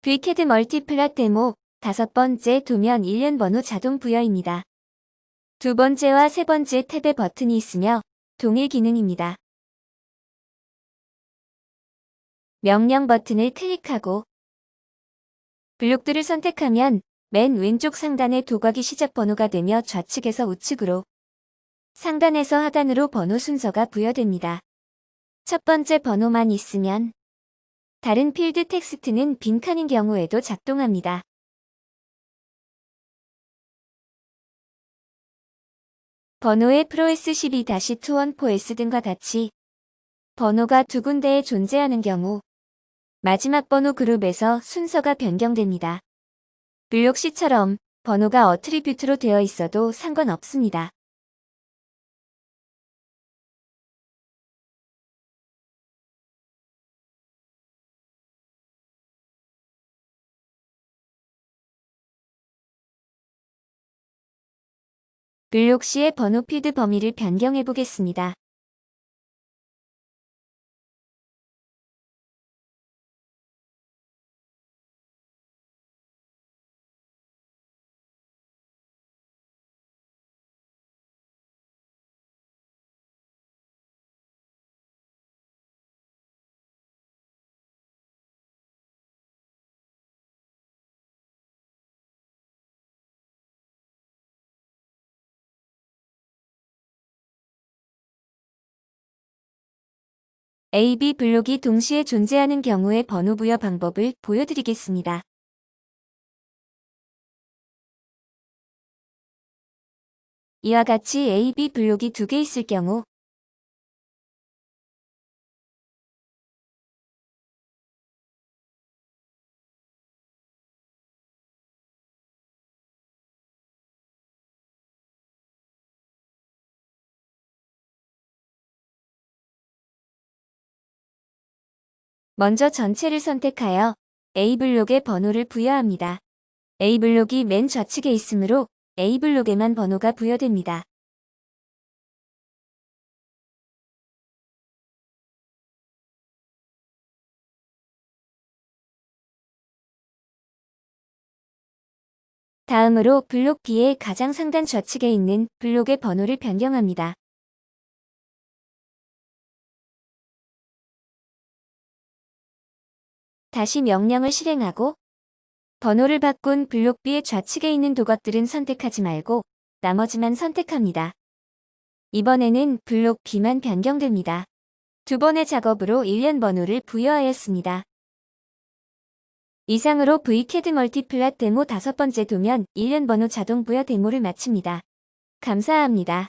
V캐드 멀티플랫 데모 5번째 도면 일련 번호 자동 부여입니다. 두 번째와 세 번째 탭에 버튼이 있으며 동일 기능입니다. 명령 버튼을 클릭하고 블록들을 선택하면 맨 왼쪽 상단의 도각이 시작 번호가 되며 좌측에서 우측으로, 상단에서 하단으로 번호 순서가 부여됩니다. 첫 번째 번호만 있으면 다른 필드 텍스트는 빈칸인 경우에도 작동합니다. 번호의 ProS12-214S 등과 같이 번호가 두 군데에 존재하는 경우 마지막 번호 그룹에서 순서가 변경됩니다. 블록 C처럼 번호가 어트리뷰트로 되어 있어도 상관없습니다. 블록 C의 번호 필드 범위를 변경해 보겠습니다. A, B 블록이 동시에 존재하는 경우의 번호 부여 방법을 보여드리겠습니다. 이와 같이 A, B 블록이 두 개 있을 경우 먼저 전체를 선택하여 A 블록에 번호를 부여합니다. A 블록이 맨 좌측에 있으므로 A 블록에만 번호가 부여됩니다. 다음으로 블록 B의 가장 상단 좌측에 있는 블록의 번호를 변경합니다. 다시 명령을 실행하고 번호를 바꾼 블록 B의 좌측에 있는 도각들은 선택하지 말고 나머지만 선택합니다. 이번에는 블록 B만 변경됩니다. 두 번의 작업으로 일련 번호를 부여하였습니다. 이상으로 V캐드 멀티플랫 데모 5번째 도면 일련 번호 자동 부여 데모를 마칩니다. 감사합니다.